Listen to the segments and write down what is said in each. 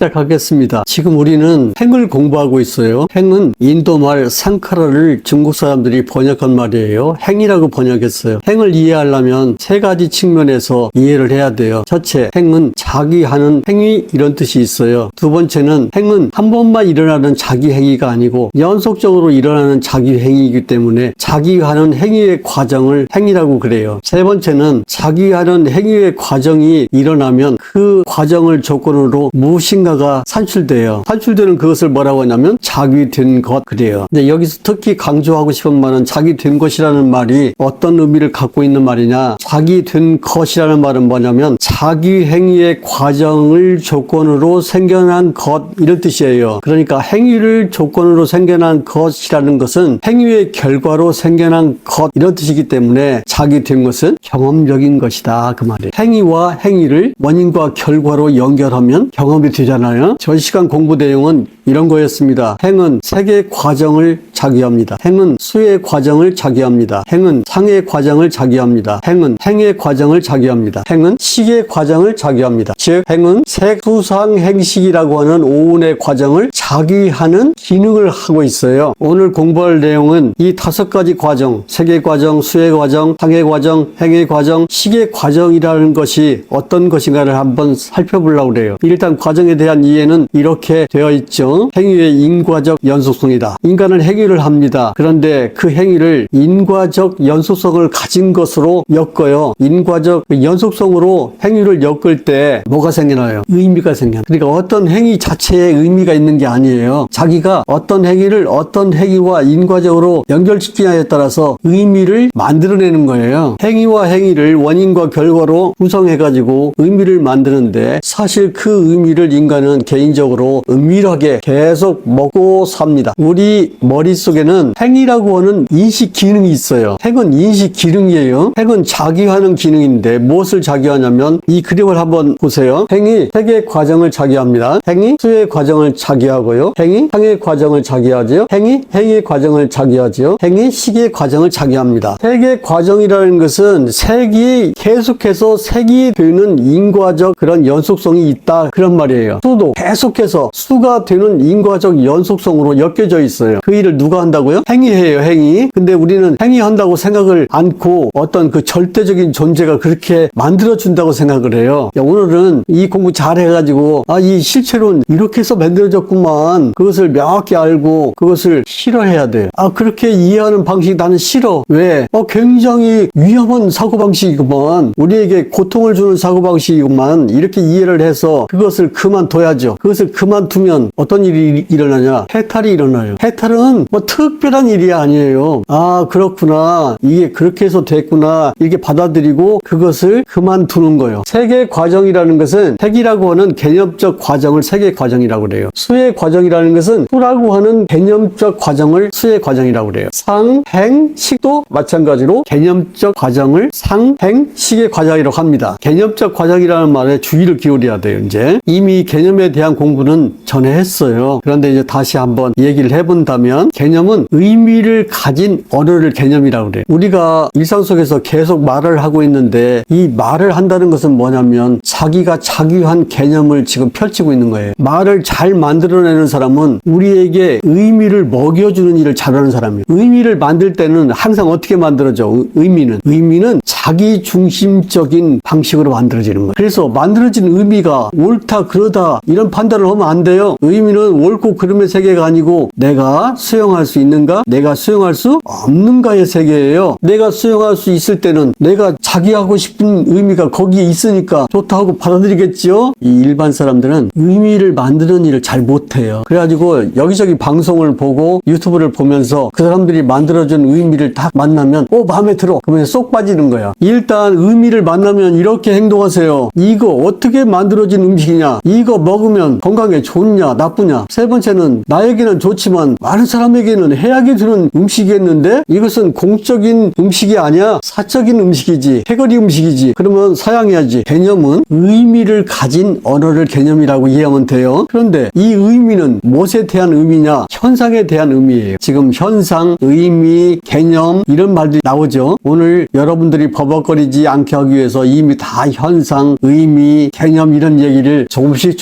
시작하겠습니다. 지금 우리는 행을 공부하고 있어요. 행은 인도말 상카라를 중국 사람들이 번역한 말이에요. 행이라고 번역했어요. 행을 이해하려면 세 가지 측면에서 이해를 해야 돼요. 첫째, 행은 자기 하는 행위 이런 뜻이 있어요. 두 번째는 행은 한 번만 일어나는 자기 행위가 아니고 연속적으로 일어나는 자기 행위이기 때문에 자기 하는 행위의 과정을 행이라고 그래요. 세 번째는 자기 하는 행위의 과정이 일어나면 그 과정을 조건으로 무엇인가가 산출돼요. 산출되는 그것을 뭐라고 하냐면 자기 된 것 그래요. 근데 여기서 특히 강조하고 싶은 말은 자기 된 것이라는 말이 어떤 의미를 갖고 있는 말이냐. 자기 된 것이라는 말은 뭐냐면 자기 행위의 과정을 조건으로 생겨난 것 이런 뜻이에요. 그러니까 행위를 조건으로 생겨난 것이라는 것은 행위의 결과로 생겨난 것 이런 뜻이기 때문에 자기 된 것은 경험적인 것이다 그 말이에요. 행위와 행위를 원인과 결과로 연결하면 경험이 되잖아요. 전 시간 공부 내용은 이런 거였습니다. 행은 색의 과정을 자기합니다. 행은 수의 과정을 자기합니다. 행은 상의 과정을 자기합니다. 행은 행의 과정을 자기합니다. 행은 식의 과정을 자기합니다. 즉 행은 색, 수, 상, 행식이라고 하는 오운의 과정을 자기하는 기능을 하고 있어요. 오늘 공부할 내용은 이 5가지 과정, 색의 과정, 수의 과정, 상의 과정, 행의 과정, 식의 과정이라는 것이 어떤 것인가를 한번 살펴보려고 그래요. 일단 과정에 대한 이해는 이렇게 되어 있죠. 행위의 인과적 연속성이다. 인간은 행위를 합니다. 그런데 그 행위를 인과적 연속성을 가진 것으로 엮어요. 인과적 연속성으로 행위를 엮을 때 뭐가 생겨나요? 의미가 생겨나요. 그러니까 어떤 행위 자체에 의미가 있는 게 아니에요. 자기가 어떤 행위를 어떤 행위와 인과적으로 연결시키냐에 따라서 의미를 만들어내는 거예요. 행위와 행위를 원인과 결과로 구성해가지고 의미를 만드는데 사실 그 의미를 인간은 개인적으로 은밀하게 계속 먹고 삽니다. 우리 머릿속에는 행위라고 하는 인식 기능이 있어요. 행은 인식 기능이에요. 행은 자기하는 기능인데 무엇을 자기하냐면 이 그림을 한번 보세요. 행이 색의 과정을 자기합니다. 행이 수의 과정을 자기하고요. 행이 상의 과정을 자기하지요. 행이 행의 과정을 자기하지요. 행이 식의 과정을 자기합니다. 색의 과정이라는 것은 색이 계속해서 색이 되는 인과적 그런 연속성이 있다 그런 말이에요. 수도 계속해서 수가 되는 인과적 연속성으로 엮여져 있어요. 그 일을 누가 한다고요? 행위해요, 행위. 근데 우리는 행위한다고 생각을 않고 어떤 그 절대적인 존재가 그렇게 만들어준다고 생각을 해요. 야, 오늘은 이 공부 잘 해가지고 이 실체론 이렇게 해서 만들어졌구만. 그것을 명확히 알고 그것을 싫어해야 돼. 그렇게 이해하는 방식이 나는 싫어. 왜? 굉장히 위험한 사고방식이구만. 우리에게 고통을 주는 사고방식이구만. 이렇게 이해를 해서 그것을 그만둬야죠. 그것을 그만두면 어떤 일이 일어나냐? 해탈이 일어나요. 해탈은 뭐 특별한 일이 아니에요. 그렇구나. 이게 그렇게 해서 됐구나. 이렇게 받아들이고 그것을 그만두는 거예요. 색의 과정이라는 것은 색이라고 하는 개념적 과정을 색의 과정이라고 그래요. 수의 과정이라는 것은 수라고 하는 개념적 과정을 수의 과정이라고 그래요. 상, 행, 식도 마찬가지로 개념적 과정을 상, 행, 식의 과정이라고 합니다. 개념적 과정이라는 말에 주의를 기울여야 돼요. 이제 이미 개념에 대한 공부는 전에 했어요. 그런데 이제 다시 한번 얘기를 해본다면 개념은 의미를 가진 언어를 개념이라고 그래요. 우리가 일상 속에서 계속 말을 하고 있는데 이 말을 한다는 것은 뭐냐면 자기가 자기한 개념을 지금 펼치고 있는 거예요. 말을 잘 만들어내는 사람은 우리에게 의미를 먹여주는 일을 잘하는 사람이에요. 의미를 만들 때는 항상 어떻게 만들어져? 의미는 자기 중심적인 방식으로 만들어지는 거예요. 그래서 만들어진 의미가 옳다 그러다 이런 판단을 하면 안 돼요. 의미는 옳고 그름의 세계가 아니고 내가 수용할 수 있는가? 내가 수용할 수 없는가의 세계예요. 내가 수용할 수 있을 때는 내가 자기 하고 싶은 의미가 거기에 있으니까 좋다 하고 받아들이겠지요. 이 일반 사람들은 의미를 만드는 일을 잘 못해요. 그래가지고 여기저기 방송을 보고 유튜브를 보면서 그 사람들이 만들어준 의미를 딱 만나면 마음에 들어. 그러면 쏙 빠지는 거야. 일단 의미를 만나면 이렇게 행동하세요. 이거 어떻게 만들어진 음식이냐? 이거 먹으면 건강에 좋냐 나쁘냐? 세 번째는 나에게는 좋지만 많은 사람에게 남에게는 해악이 주는 음식이었는데 이것은 공적인 음식이 아니야 사적인 음식이지, 패거리 음식이지. 그러면 사양해야지. 개념은 의미를 가진 언어를 개념이라고 이해하면 돼요. 그런데 이 의미는 무엇에 대한 의미냐? 현상에 대한 의미예요. 지금 현상, 의미, 개념 이런 말들이 나오죠. 오늘 여러분들이 버벅거리지 않게 하기 위해서 이미 다 현상, 의미, 개념 이런 얘기를 조금씩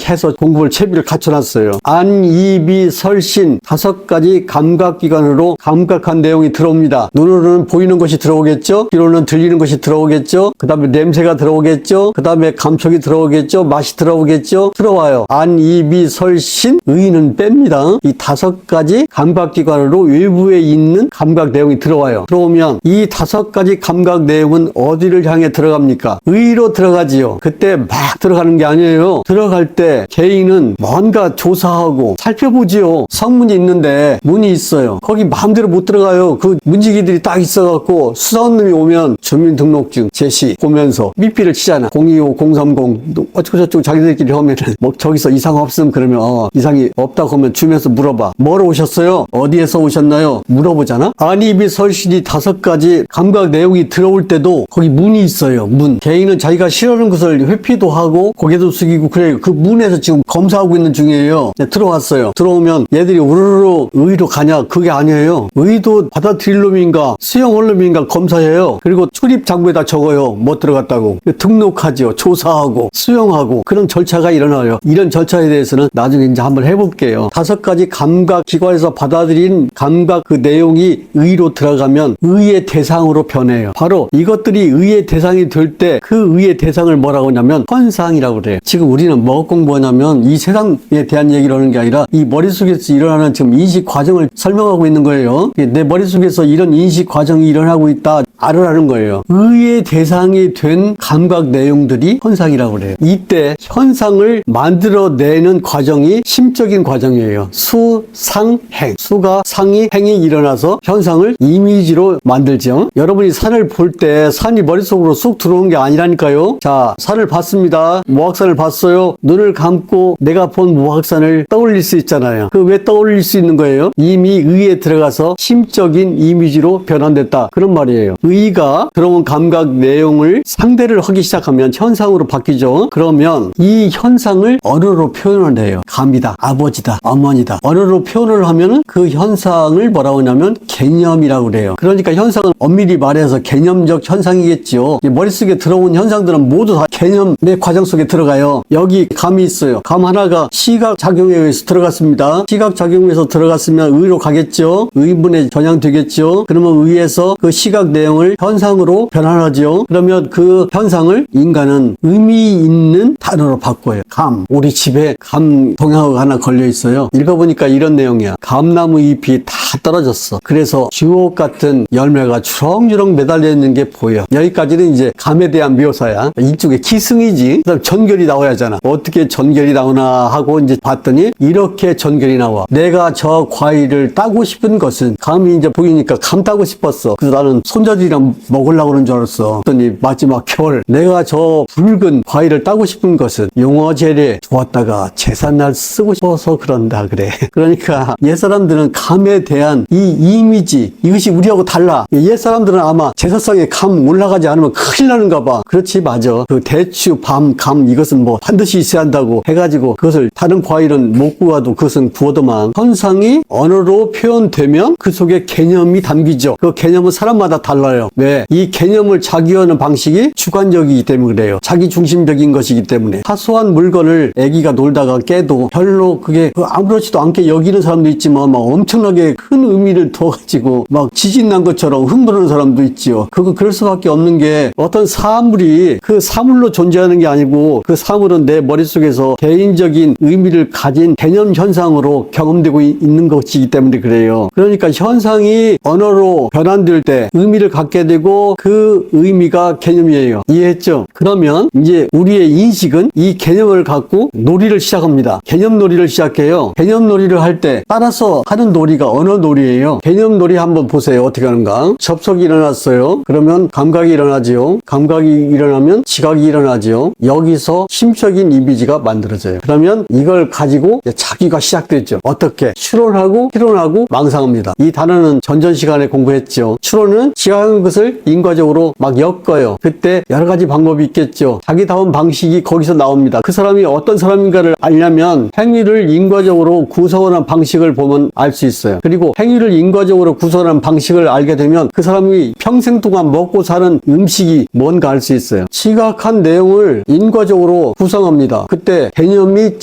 해서 공부를 채비를 갖춰놨어요. 안, 이, 비, 설, 신 5가지 감각기관으로 감각한 내용이 들어옵니다. 눈으로는 보이는 것이 들어오겠죠. 귀로는 들리는 것이 들어오겠죠. 그 다음에 냄새가 들어오겠죠. 그 다음에 감촉이 들어오겠죠. 맛이 들어오겠죠. 들어와요. 안, 이, 비, 설, 신, 의는 뺍니다. 이 5가지 감각기관으로 외부에 있는 감각 내용이 들어와요. 들어오면 이 5가지 감각 내용은 어디를 향해 들어갑니까? 의로 들어가지요. 그때 막 들어가는 게 아니에요. 들어갈 때 개인은 뭔가 조사하고 살펴보지요. 성문이 있는데 문이 있어요. 거기 마음대로 못 들어가요. 그 문지기들이 딱 있어갖고 수사원님이 오면 주민등록증 제시 보면서 미피를 치잖아. 025, 030 어쩌고저쩌고 자기들끼리 하면은 뭐 저기서 이상 없음 그러면 이상이 없다고 하면 주면서 물어봐. 뭐로 오셨어요? 어디에서 오셨나요? 물어보잖아. 안입이 설신이 5가지 감각 내용이 들어올 때도 거기 문이 있어요. 문. 개인은 자기가 싫어하는 것을 회피도 하고 고개도 숙이고 그래요. 그 문에서 지금 검사하고 있는 중이에요. 네, 들어왔어요. 들어오면 얘들이 우르르 의로 가냐? 그게 아니에요. 의도 받아들일 놈인가 수용할 놈인가 검사해요. 그리고 출입 장부에다 적어요. 못 들어갔다고. 등록하죠. 조사하고 수용하고 그런 절차가 일어나요. 이런 절차에 대해서는 나중에 이제 한번 해볼게요. 5가지 감각 기관에서 받아들인 감각 그 내용이 의로 들어가면 의의 대상으로 변해요. 바로 이것들이 의의 대상이 될 때 그 의의 대상을 뭐라고 하냐면 현상이라고 그래요. 지금 우리는 뭐 공부하냐면 이 세상에 대한 얘기를 하는 게 아니라 이 머릿속에서 일어나는 지금 인식 과정을 설명하고 있는 거예요. 내 머릿속에서 이런 인식 과정이 일어나고 있다 알으라는 거예요. 의의 대상이 된 감각 내용들이 현상이라고 그래요. 이때 현상을 만들어내는 과정이 심적인 과정이에요. 수, 상, 행. 수가 상이 행이 일어나서 현상을 이미지로 만들죠. 여러분이 산을 볼 때 산이 머릿속으로 쑥 들어오는 게 아니라니까요. 자, 산을 봤습니다. 모악산을 봤어요. 눈을 감고 내가 본 모악산을 떠올릴 수 있잖아요. 그 왜 떠올릴 수 있는 거예요? 이미 의에 들어가서 심적인 이미지로 변환됐다. 그런 말이에요. 의가 들어온 감각 내용을 상대를 하기 시작하면 현상으로 바뀌죠. 그러면 이 현상을 언어로 표현을 해요. 감이다, 아버지다, 어머니다. 언어로 표현을 하면은 그 현상을 뭐라고 하냐면 개념이라고 그래요. 그러니까 현상은 엄밀히 말해서 개념적 현상이겠죠. 머릿속에 들어온 현상들은 모두 다 개념의 과정 속에 들어가요. 여기 감이 있어요. 감 하나가 시각 작용에 의해서 들어갔습니다. 시각 작용에서 들어갔으면 의로 가겠죠. 의문에 전향되겠죠. 그러면 의에서 그 시각 내용을 현상으로 변환하죠. 그러면 그 현상을 인간은 의미 있는 단어로 바꿔요. 감. 우리 집에 감 동화가 하나 걸려 있어요. 읽어보니까 이런 내용이야. 감나무 잎이 다 떨어졌어. 그래서 주옥 같은 열매가 주렁주렁 매달려 있는 게 보여. 여기까지는 이제 감에 대한 묘사야. 이쪽에 기승이지. 그다음 전결이 나와야 하잖아. 어떻게 전결이 나오나 하고 이제 봤더니 이렇게 전결이 나와. 내가 저 과일을 따고 싶은 것은 감이 이제 보이니까 감 따고 싶었어. 그래서 나는 손자들이랑 먹으려고 그러는 줄 알았어. 그랬더니 마지막 겨울 내가 저 붉은 과일을 따고 싶은 것은 용어제례 좋았다가 제삿날 쓰고 싶어서 그런다 그래. 그러니까 옛사람들은 감에 대한 이 이미지 이것이 우리하고 달라. 옛사람들은 아마 제사상에 감 올라가지 않으면 큰일 나는가 봐. 그렇지 맞아. 그 대추, 밤, 감 이것은 뭐 반드시 있어야 한다고 해가지고 그것을 다른 과일은 못 구워도 그것은 구워도만 현상이 언어로 표현되면 그 속에 개념이 담기죠. 그 개념은 사람마다 달라요. 왜? 이 개념을 자기화하는 방식이 주관적이기 때문에 그래요. 자기 중심적인 것이기 때문에 사소한 물건을 애기가 놀다가 깨도 별로 그게 아무렇지도 않게 여기는 사람도 있지만 막 엄청나게 큰 의미를 둬가지고 막 지진 난 것처럼 흥분하는 사람도 있지요. 그럴 수밖에 없는 게 어떤 사물이 그 사물로 존재하는 게 아니고 그 사물은 내 머릿속에서 개인적인 의미를 가진 개념 현상으로 경험되고 있는 것이기 때문에 그래요. 그러니까 현상이 언어로 변환될 때 의미를 갖게 되고 그 의미가 개념이에요. 이해했죠? 그러면 이제 우리의 인식은 이 개념을 갖고 놀이를 시작합니다. 개념 놀이를 시작해요. 개념 놀이를 할 때 따라서 하는 놀이가 언어 개념놀이예요. 개념놀이 한번 보세요. 어떻게 하는가? 접속이 일어났어요. 그러면 감각이 일어나지요. 감각이 일어나면 지각이 일어나지요. 여기서 심적인 이미지가 만들어져요. 그러면 이걸 가지고 자기가 시작됐죠. 어떻게? 추론하고 실론하고 망상합니다. 이 단어는 전전 시간에 공부했죠. 추론은 지각한 것을 인과적으로 막 엮어요. 그때 여러 가지 방법이 있겠죠. 자기다운 방식이 거기서 나옵니다. 그 사람이 어떤 사람인가를 알려면 행위를 인과적으로 구성하는 방식을 보면 알 수 있어요. 그리고 행위를 인과적으로 구성하는 방식을 알게 되면 그 사람이 평생 동안 먹고 사는 음식이 뭔가 알 수 있어요. 지각한 내용을 인과적으로 구성합니다. 그때 개념이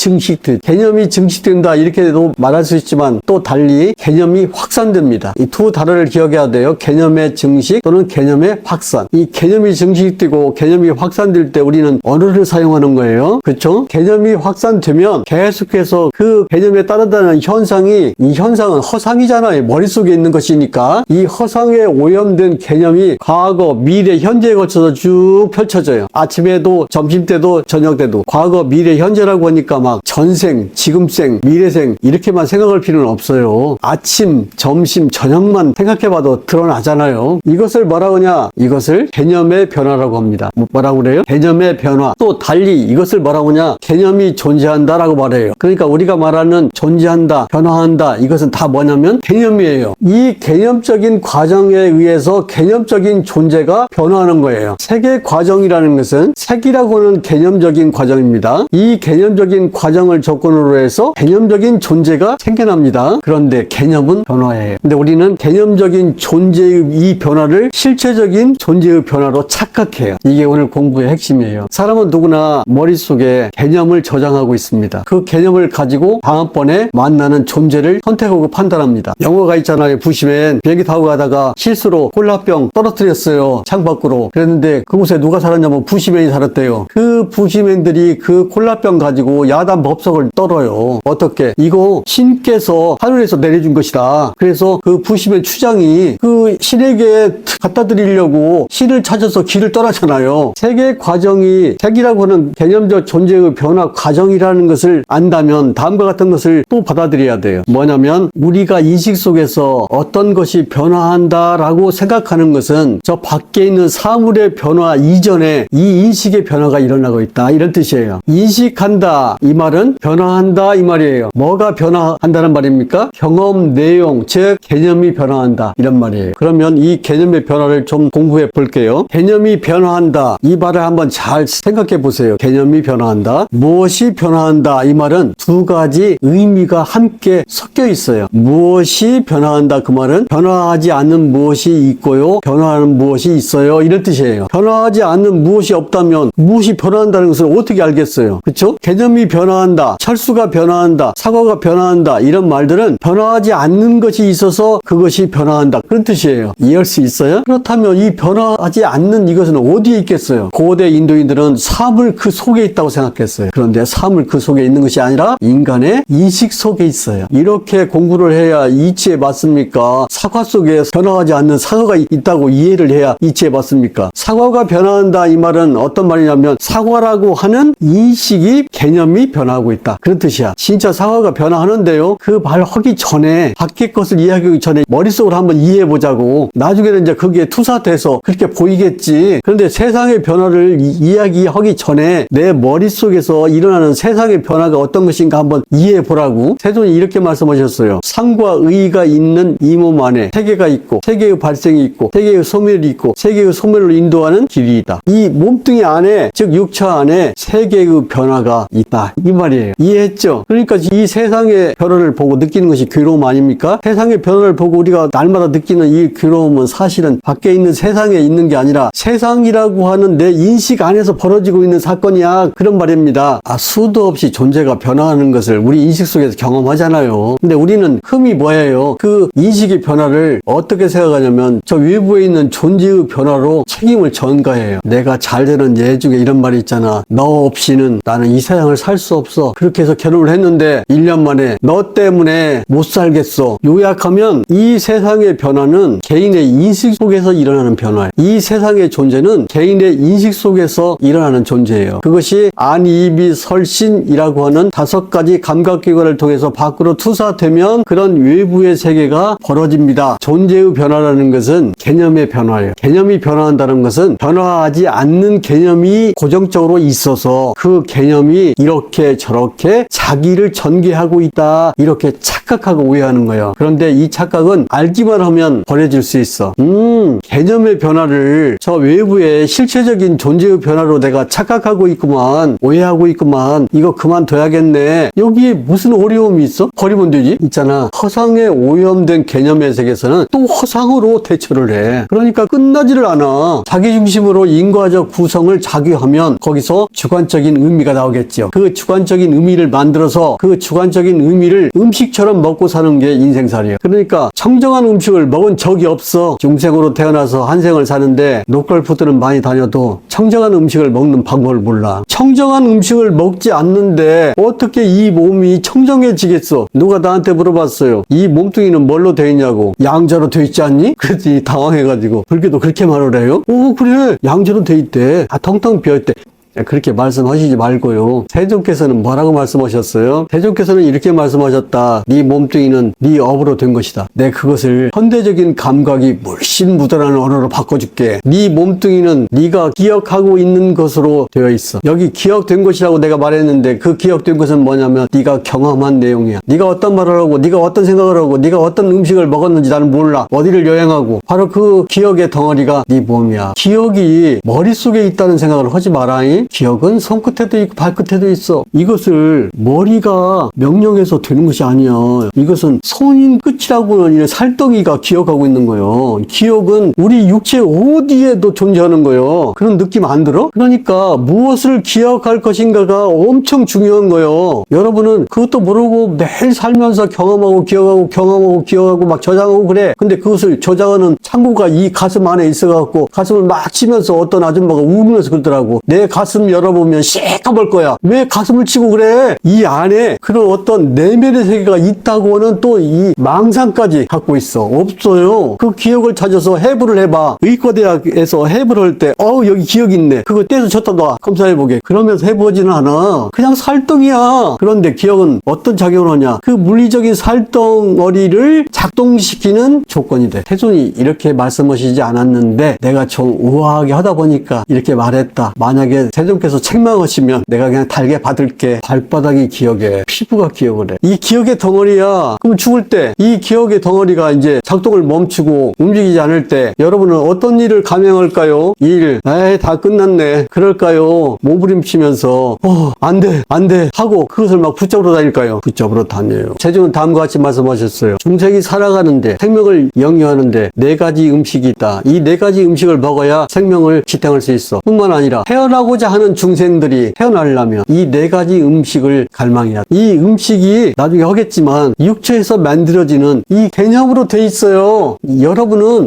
증식된다 이렇게도 말할 수 있지만 또 달리 개념이 확산됩니다. 이 두 단어를 기억해야 돼요. 개념의 증식 또는 개념의 확산. 이 개념이 증식되고 개념이 확산될 때 우리는 언어를 사용하는 거예요. 그렇죠? 개념이 확산되면 계속해서 그 개념에 따르다는 현상이, 이 현상은 허상이잖아요. 머릿속에 있는 것이니까 이 허상에 오염된 개념이 과거, 미래, 현재에 거쳐서 쭉 펼쳐져요. 아침에도 점심때도 저녁때도 과거, 미래, 현재라고 하니까 막 전생, 지금생, 미래생 이렇게만 생각할 필요는 없어요. 아침, 점심, 저녁만 생각해봐도 드러나잖아요. 이것을 뭐라고 하냐? 이것을 개념의 변화라고 합니다. 뭐라고 그래요? 개념의 변화. 또 달리 이것을 뭐라고 하냐? 개념이 존재한다라고 말해요. 그러니까 우리가 말하는 존재한다, 변화한다 이것은 다 뭐냐면 개념이에요. 이 개념적인 과정에 의해서 개념적인 존재가 변화하는 거예요. 세계 과정이라는 것은 색이라고 하는 개념적인 과정입니다. 이 개념적인 과정을 조건으로 해서 개념적인 존재가 생겨납니다. 그런데 개념은 변화예요. 근데 우리는 개념적인 존재의 이 변화를 실체적인 존재의 변화로 착각해요. 이게 오늘 공부의 핵심이에요. 사람은 누구나 머릿속에 개념을 저장하고 있습니다. 그 개념을 가지고 다음번에 만나는 존재를 선택하고 판단합니다. 영화가 있잖아요. 부시맨. 비행기 타고 가다가 실수로 콜라병 떨어뜨렸어요. 창밖으로. 그랬는데 그곳에 누가 살았냐면 부시맨이 살았대요. 그 부시맨들이 그 콜라병 가지고 야단 법석을 떨어요. 어떻게? 이거 신께서 하늘에서 내려준 것이다. 그래서 그 부시맨 추장이 그 신에게 갖다 드리려고 신을 찾아서 길을 떠나잖아요. 세계 과정이, 색이라고 하는 개념적 존재의 변화 과정이라는 것을 안다면 다음과 같은 것을 또 받아들여야 돼요. 뭐냐면 우리가 인식 속에서 어떤 것이 변화한다라고 생각하는 것은 저 밖에 있는 사물의 변화 이전에 이 인식의 변화가 일어나고 있다 이런 뜻이에요. 인식한다 이 말은 변화한다 이 말이에요. 뭐가 변화한다는 말입니까? 경험 내용 즉 개념이 변화한다 이런 말이에요. 그러면 이 개념의 변화를 좀 공부해 볼게요. 개념이 변화한다 이 말을 한번 잘 생각해 보세요. 개념이 변화한다. 무엇이 변화한다 이 말은 두 가지 의미가 함께 섞여 있어요. 무엇이 변화한다 그 말은 변화하지 않는 무엇이 있고요. 변화하는 무엇이 있어요. 이런 뜻이에요. 변화하지 않는 무엇이 없다면 무엇이 변화한다는 것을 어떻게 알겠어요. 그렇죠? 개념이 변화한다. 철수가 변화한다. 사과가 변화한다. 이런 말들은 변화하지 않는 것이 있어서 그것이 변화한다. 그런 뜻이에요. 이해할 수 있어요? 그렇다면 이 변화하지 않는 이것은 어디에 있겠어요? 고대 인도인들은 사물 그 속에 있다고 생각했어요. 그런데 사물 그 속에 있는 것이 아니라 인간의 인식 속에 있어요. 이렇게 공부를 해야 이치에 맞습니까? 사과 속에 변화하지 않는 사과가 있다고 이해를 해야 이치에 맞습니까? 사과가 변화한다 이 말은 어떤 말이냐면 사과라고 하는 인식이 개념이 변화하고 있다. 그런 뜻이야. 진짜 사과가 변화하는데요. 그 말 하기 전에 밖의 것을 이해하기 전에 머릿속으로 한번 이해해 보자고. 나중에는 이제 그게 투사돼서 그렇게 보이겠지. 그런데 세상의 변화를 이야기하기 전에 내 머릿속에서 일어나는 세상의 변화가 어떤 것인가 한번 이해해 보라고. 세존이 이렇게 말씀하셨어요. 상과 의가 있는 이 몸 안에 세계가 있고 세계의 발생이 있고 세계의 소멸이 있고 세계의 소멸을 인도하는 길이 있다. 이 몸뚱이 안에 즉 육체 안에 세계의 변화가 있다. 이 말이에요. 이해했죠? 그러니까 이 세상의 변화를 보고 느끼는 것이 괴로움 아닙니까? 세상의 변화를 보고 우리가 날마다 느끼는 이 괴로움은 사실은 밖에 있는 세상에 있는 게 아니라 세상이라고 하는 내 인식 안에서 벌어지고 있는 사건이야. 그런 말입니다. 수도 없이 존재가 변화하는 것을 우리 인식 속에서 경험하잖아요. 근데 우리는 흠이 뭐예요? 그 인식의 변화를 어떻게 생각하냐면 저 외부에 있는 존재의 변화로 책임을 전가해요. 내가 잘 되는 예 중에 이런 말이 있잖아. 너 없이는 나는 이 세상을 살 수 없어. 그렇게 해서 결혼을 했는데 1년 만에 너 때문에 못 살겠어. 요약하면 이 세상의 변화는 개인의 인식 속에서 일어나는 변화예요. 이 세상의 존재는 개인의 인식 속에서 일어나는 존재예요. 그것이 안이비 설신이라고 하는 5가지 감각기관을 통해서 밖으로 투사되면 그런 외부의 세계가 벌어집니다. 존재의 변화라는 것은 개념의 변화예요. 개념이 변화한다는 것은 변화하지 않는 개념이 고정적으로 있어서 그 개념이 이렇게 저렇게 자기를 전개하고 있다, 이렇게 착각하고 오해하는 거예요. 그런데 이 착각은 알기만 하면 버려질 수 있어. 개념의 변화를 저 외부의 실체적인 존재의 변화로 내가 착각하고 있구만, 오해하고 있구만, 이거 그만둬야겠네. 여기에 무슨 어려움이 있어? 버리면 되지. 있잖아, 허상에 오염된 개념의 세계에서는 또 허상으로 대처를 해. 그러니까 끝나지를 않아. 자기중심으로 인과적 구성을 작용하면 거기서 주관적인 의미가 나오겠죠. 그 주관적인 의미를 만들어서 그 주관적인 의미를 음식처럼 먹고 사는 게 인생살이에요. 그러니까 청정한 음식을 먹은 적이 없어. 중생으로 태어나서 한 생을 사는데 노컬푸드는 많이 다녀도 청정한 음식을 먹는 방법을 몰라. 청정한 음식을 먹지 않는데 어떻게 이 몸이 청정해지겠어? 누가 나한테 물어봤어요. 이 몸뚱이는 뭘로 되어 있냐고. 양자로 되어 있지 않니? 그랬더니 당황해가지고 불교도 그렇게 말을 해요? 오, 그래, 양자로 되어 있대. 텅텅 비어있대. 그렇게 말씀하시지 말고요. 세존께서는 뭐라고 말씀하셨어요? 세존께서는 이렇게 말씀하셨다. 네 몸뚱이는 네 업으로 된 것이다. 내 그것을 현대적인 감각이 물씬 묻어나는 언어로 바꿔줄게. 네 몸뚱이는 네가 기억하고 있는 것으로 되어 있어. 여기 기억된 것이라고 내가 말했는데 그 기억된 것은 뭐냐면 네가 경험한 내용이야. 네가 어떤 말을 하고 네가 어떤 생각을 하고 네가 어떤 음식을 먹었는지 나는 몰라. 어디를 여행하고 바로 그 기억의 덩어리가 네 몸이야. 기억이 머릿속에 있다는 생각을 하지 마라잉. 기억은 손끝에도 있고 발끝에도 있어. 이것을 머리가 명령해서 되는 것이 아니야. 이것은 손인 끝이라고는 이 살덩이가 기억하고 있는 거예요. 기억은 우리 육체 어디에도 존재하는 거예요. 그런 느낌 안 들어? 그러니까 무엇을 기억할 것인가가 엄청 중요한 거예요. 여러분은 그것도 모르고 매일 살면서 경험하고 기억하고 막 저장하고 그래. 근데 그것을 저장하는 창고가 이 가슴 안에 있어갖고 가슴을 막 치면서 어떤 아줌마가 울면서 그러더라고. 내 가슴 열어보면 시커멀 거야. 왜 가슴을 치고 그래? 이 안에 그런 어떤 내면의 세계가 있다고는 또 이 망상까지 갖고 있어. 없어요. 그 기억을 찾아서 해부를 해봐. 의과대학에서 해부를 할 때 여기 기억이 있네. 그거 떼서 쳤다 놔. 검사해보게. 그러면서 해보지는 않아. 그냥 살덩이야. 그런데 기억은 어떤 작용을 하냐? 그 물리적인 살덩어리를 작동시키는 조건이 돼. 태존이 이렇게 말씀하시지 않았는데 내가 좀 우아하게 하다 보니까 이렇게 말했다. 만약에 태존께서 책망하시면 내가 그냥 달게 받을게. 발바닥이 기억해. 피부가 기억을 해. 이 기억의 덩어리야. 그럼 죽을 때 이 기억의 덩어리가 이제 작동을 멈추고 움직이지 않을 때 여러분은 어떤 일을 감행할까요? 다 끝났네. 그럴까요? 몸부림치면서 안 돼 하고 그것을 막 붙잡으러 다닐까요? 붙잡으러 다녀요. 세존은 다음과 같이 말씀하셨어요. 중생이 살아가는데 생명을 영위하는데 4가지 음식이 있다. 이 4가지 음식을 먹어야 생명을 지탱할 수 있어. 뿐만 아니라 태어나고자 하는 중생들이 태어나려면 이 4가지 음식을 갈망해야 돼. 이 음식이 나중에 하겠지만 육체에서 만들어지는 이 개념으로 돼 있어요.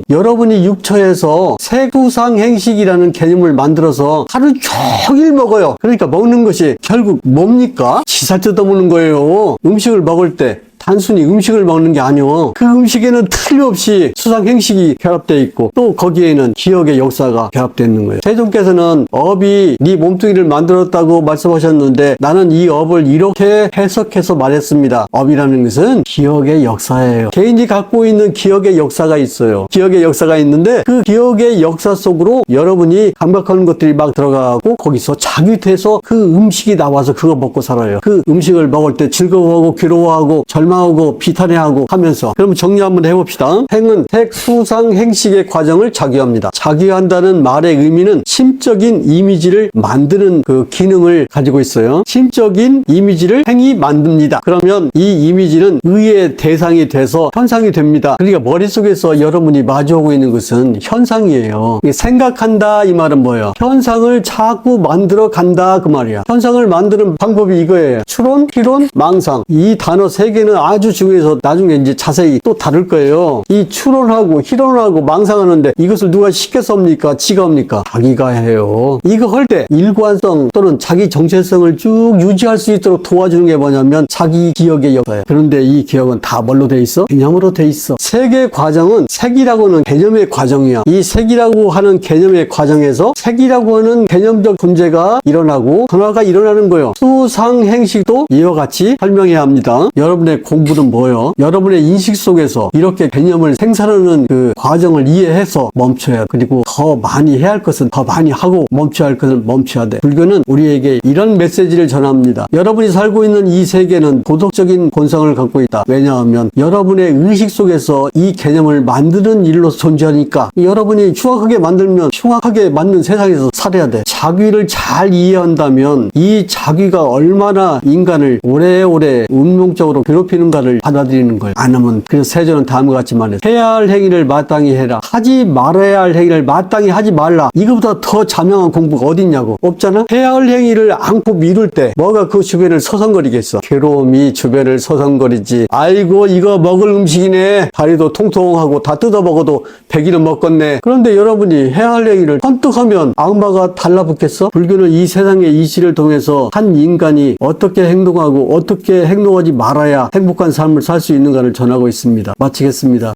여러분이 육처에서 세구상행식이라는 개념을 만들어서 하루 종일 먹어요. 그러니까 먹는 것이 결국 뭡니까? 지살 뜯어먹는 거예요. 음식을 먹을 때 단순히 음식을 먹는 게 아니오. 그 음식에는 틀림없이 수상행식이 결합되어 있고 또 거기에는 기억의 역사가 결합되어 있는 거예요. 세존께서는 업이 네 몸뚱이를 만들었다고 말씀하셨는데 나는 이 업을 이렇게 해석해서 말했습니다. 업이라는 것은 기억의 역사예요. 개인이 갖고 있는 기억의 역사가 있어요. 기억의 역사가 있는데 그 기억의 역사 속으로 여러분이 감각하는 것들이 막 들어가고 거기서 자기돼서 그 음식이 나와서 그거 먹고 살아요. 그 음식을 먹을 때 즐거워하고 괴로워하고 절망하고 비탄해하고 하면서. 그러면 정리 한번 해봅시다. 행은 색수상행식의 과정을 작유합니다. 작유한다는 말의 의미는 심적인 이미지를 만드는 그 기능을 가지고 있어요. 심적인 이미지를 행이 만듭니다. 그러면 이 이미지는 의의 대상이 돼서 현상이 됩니다. 그러니까 머릿속에서 여러분이 마주하고 있는 것은 현상이에요. 생각한다 이 말은 뭐예요? 현상을 자꾸 만들어 간다 그 말이야. 현상을 만드는 방법이 이거예요. 추론, 희론, 망상. 이 단어 3개는 아주 중요해서 나중에 이제 자세히 또 다룰 거예요. 이 추론하고 희론하고 망상하는데 이것을 누가 시켜서 합니까? 지가 합니까? 자기가 해요. 이거 할 때 일관성 또는 자기 정체성을 쭉 유지할 수 있도록 도와주는 게 뭐냐면 자기 기억의 역사예요. 그런데 이 기억은 다 뭘로 돼 있어? 개념으로 돼 있어. 색의 과정은 색이라고 하는 개념의 과정이야. 이 색이라고 하는 개념의 과정에서 색이라고 하는 개념적 존재가 일어나고 변화가 일어나는 거예요. 수상행식도 이와 같이 설명해야 합니다. 여러분의 공부는 뭐요? 여러분의 인식 속에서 이렇게 개념을 생산하는 그 과정을 이해해서 멈춰야 돼. 그리고 더 많이 해야 할 것은 더 많이 하고 멈춰야 할 것은 멈춰야 돼. 불교는 우리에게 이런 메시지를 전합니다. 여러분이 살고 있는 이 세계는 도덕적인 본성을 갖고 있다. 왜냐하면 여러분의 의식 속에서 이 개념을 만드는 일로 존재하니까 여러분이 흉악하게 만들면 흉악하게 만든 세상에서 살아야 돼. 자귀를 잘 이해한다면 이 자귀가 얼마나 인간을 오래오래 운명적으로 괴롭히는가를 받아들이는 거예요. 안 하면 그래서 세조는 다음과 같이 말했어요. 해야 할 행위를 마땅히 해라. 하지 말아야 할 행위를 마땅히 하지 말라. 이거보다 더 자명한 공부가 어딨냐고. 없잖아? 해야 할 행위를 안고 미룰 때 뭐가 그 주변을 서성거리겠어. 괴로움이 주변을 서성거리지. 아이고 이거 먹을 음식이네. 다리도 통통하고 다 뜯어 먹어도 100일은 먹겠네. 그런데 여러분이 해야 할 행위를 선뜻 하면 악마가 달라붙겠어? 불교는 이 세상의 이치를 통해서 한 인간이 어떻게 행동하고 어떻게 행동하지 말아야 행복한 삶을 살 수 있는가를 전하고 있습니다. 마치겠습니다.